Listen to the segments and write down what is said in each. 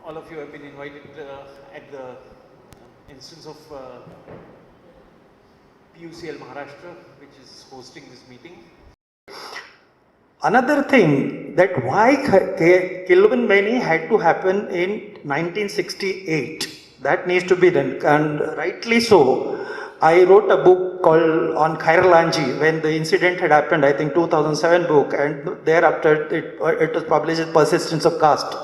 all of you have been invited at the instance of PUCL Maharashtra, which is hosting this meeting. Another thing, that why Kilvanmany had to happen in 1968, that needs to be done, and rightly so. I wrote a book called on Khairlanji when the incident had happened, I think 2007 book, and thereafter it was published as Persistence of Caste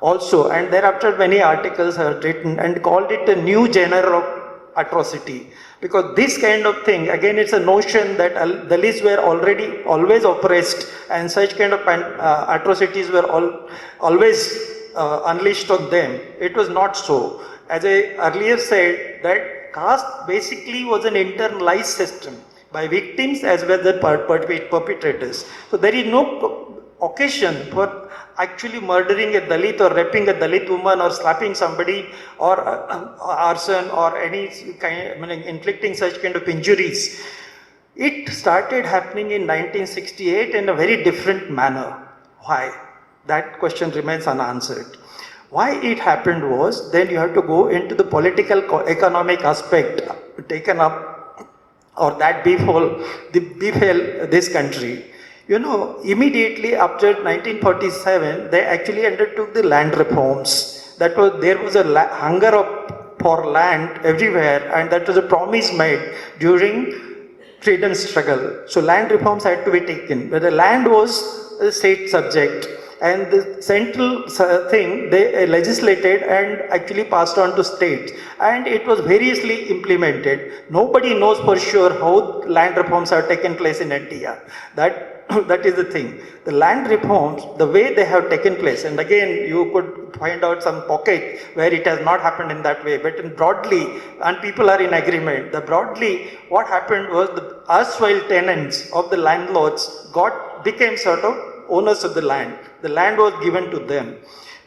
also, and thereafter many articles are written and called it a new genre of atrocity. Because this kind of thing, again, it's a notion that Dalits were always oppressed, and such kind of atrocities were always unleashed on them. It was not so. As I earlier said, that caste basically was an internalized system by victims as well as perpetrators. So there is no occasion for actually murdering a Dalit or raping a Dalit woman or slapping somebody or arson or any kind, inflicting such kind of injuries. It started happening in 1968 in a very different manner. Why? That question remains unanswered. Why it happened was, then you have to go into the political economic aspect taken up, or that befell this country. You know, immediately after 1947, they actually undertook the land reforms. There was a hunger for land everywhere, and that was a promise made during freedom struggle. So land reforms had to be taken, but the land was a state subject. And the central thing they legislated and actually passed on to states, and it was variously implemented. Nobody knows for sure how land reforms have taken place in India. That is the thing. The land reforms, the way they have taken place, and again you could find out some pocket where it has not happened in that way, but in broadly, and people are in agreement, the broadly what happened was the erstwhile tenants of the landlords became sort of owners of the land. The land was given to them.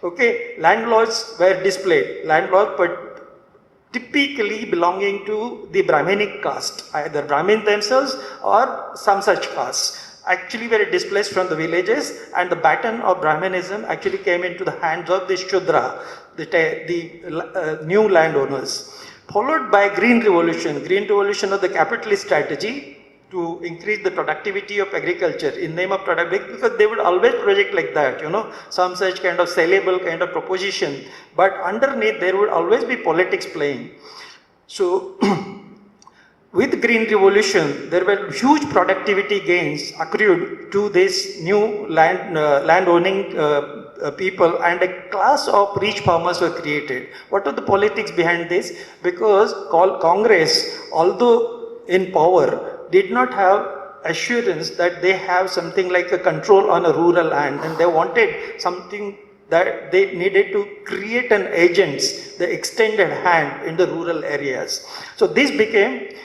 Okay, landlords were displayed. Landlords, but typically belonging to the Brahminic caste, either Brahmin themselves or some such caste, actually were displaced from the villages, and the baton of Brahminism actually came into the hands of the Shudra, the new landowners. Followed by Green Revolution. Green Revolution was the capitalist strategy to increase the productivity of agriculture in name of productivity, because they would always project like that, you know, some such kind of sellable kind of proposition, but underneath there would always be politics playing. So with Green Revolution, there were huge productivity gains accrued to this new land owning people, and a class of rich farmers were created. What was the politics behind this? Because Congress, although in power, did not have assurance that they have something like a control on a rural land, and they wanted something that they needed to create an agents, the extended hand in the rural areas. So this became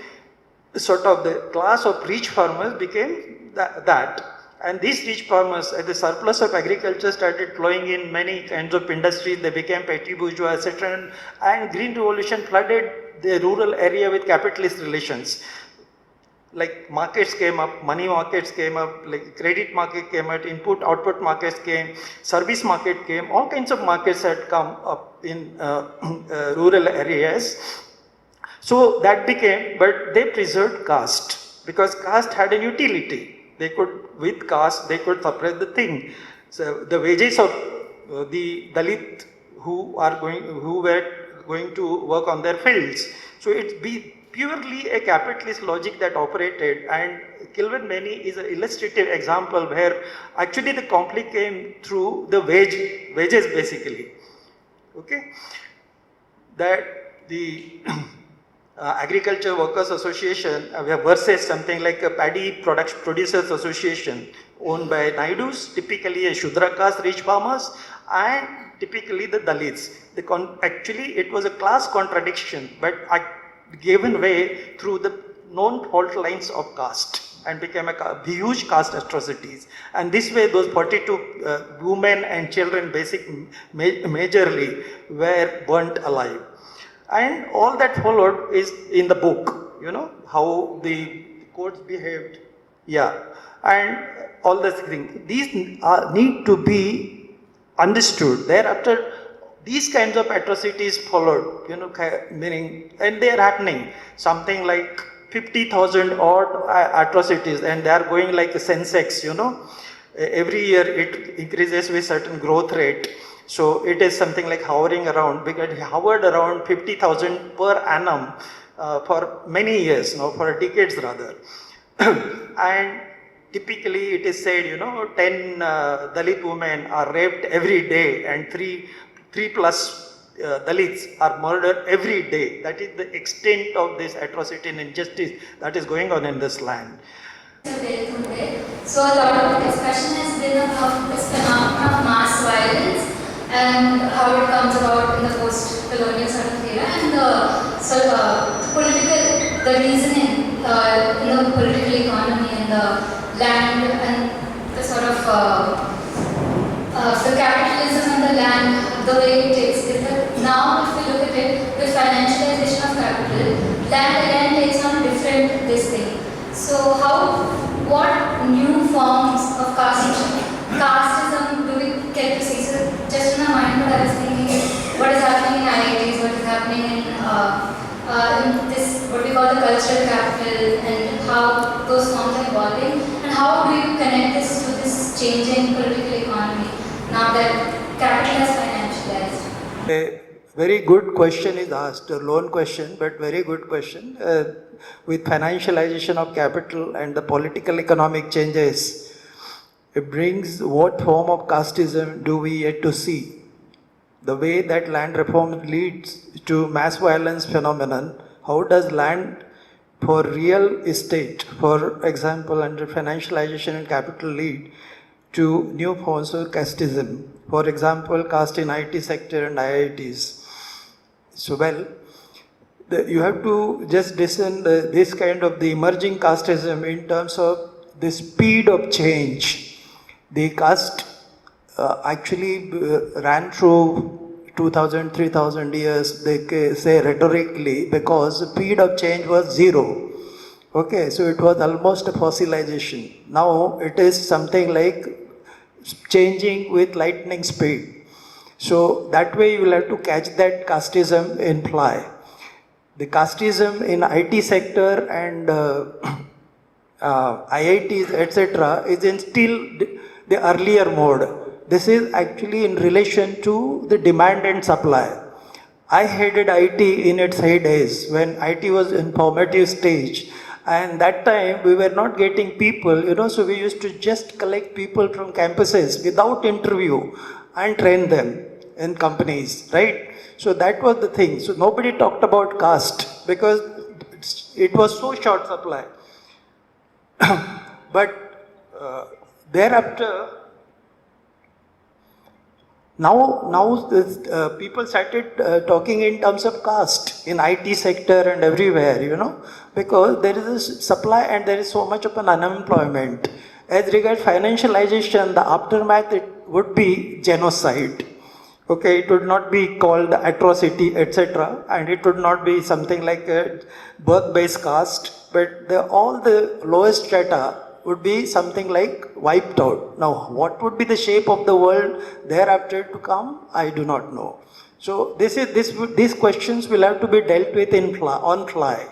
sort of the class of rich farmers became that. And these rich farmers, as the surplus of agriculture started flowing in many kinds of industries, they became petty bourgeois, etc. And Green Revolution flooded the rural area with capitalist relations. Like markets came up, money markets came up, like credit market came out, input output markets came, service market came, all kinds of markets had come up in rural areas. So that became, but they preserved caste, because caste had a utility. They could, with caste, they could suppress the thing. So the wages of the Dalit who were going to work on their fields. So it's purely a capitalist logic that operated, and Kilvanmany is an illustrative example where actually the conflict came through the wages basically. Okay, that the Agriculture Workers Association versus something like a Paddy Producers Association owned by Naidus, typically a Shudra caste rich farmers, and typically the Dalits. Actually it was a class contradiction, but given way through the known fault lines of caste, and became a huge caste atrocities. And this way those 42 women and children majorly were burnt alive. And all that followed is in the book, you know, how the courts behaved, yeah, and all these things. These need to be understood. Thereafter, these kinds of atrocities followed, meaning, and they are happening, something like 50,000 odd atrocities, and they are going like a Sensex, every year it increases with certain growth rate. So it is something like hovering around, because it hovered around 50,000 per annum for many years, for decades rather. And typically it is said, 10 Dalit women are raped every day, and 3+ Dalits are murdered every day. That is the extent of this atrocity and injustice that is going on in this land. So a lot of the discussion has been about this phenomenon of mass violence and how it comes about in the post-colonial sort of era, and the reasoning in the political economy and the land and the sort of the capitalism and the land, the way it is that now if we look at it, with financialization of capital, land again takes on different this thing. So what new forms of casteism do we get to see? So just in my mind, what I was thinking is what is happening in IITs, what is happening in this, what we call the cultural capital, and how those forms are evolving, and how do you connect this to this changing political economy now that capital has financialized? A very good question is asked, a lone question, but very good question. With financialization of capital and the political economic changes, it brings what form of casteism do we yet to see? The way that land reform leads to mass violence phenomenon, how does land for real estate, for example, under financialization and capital lead to new forms of casteism? For example, caste in IT sector and IITs. So you have to just listen this kind of the emerging casteism in terms of the speed of change. The caste actually ran through 2,000, 3,000 years, they say rhetorically, because the speed of change was zero. Okay, so it was almost a fossilization. Now it is something like changing with lightning speed. So that way you will have to catch that casteism in fly. The casteism in IT sector and IITs, etc., is in still the earlier mode. This is actually in relation to the demand and supply. I headed IT in its heydays when IT was in formative stage, and that time we were not getting people, so we used to just collect people from campuses without interview and train them in companies, right? So that was the thing. So nobody talked about caste because it was so short supply. But thereafter, now people started talking in terms of caste in IT sector and everywhere, because there is a supply and there is so much of an unemployment. As regards financialization, the aftermath it would be genocide. Okay, it would not be called atrocity, etc., and it would not be something like a birth-based caste, but all the lowest strata would be something like wiped out. Now, what would be the shape of the world thereafter to come? I do not know. So these questions will have to be dealt with on fly.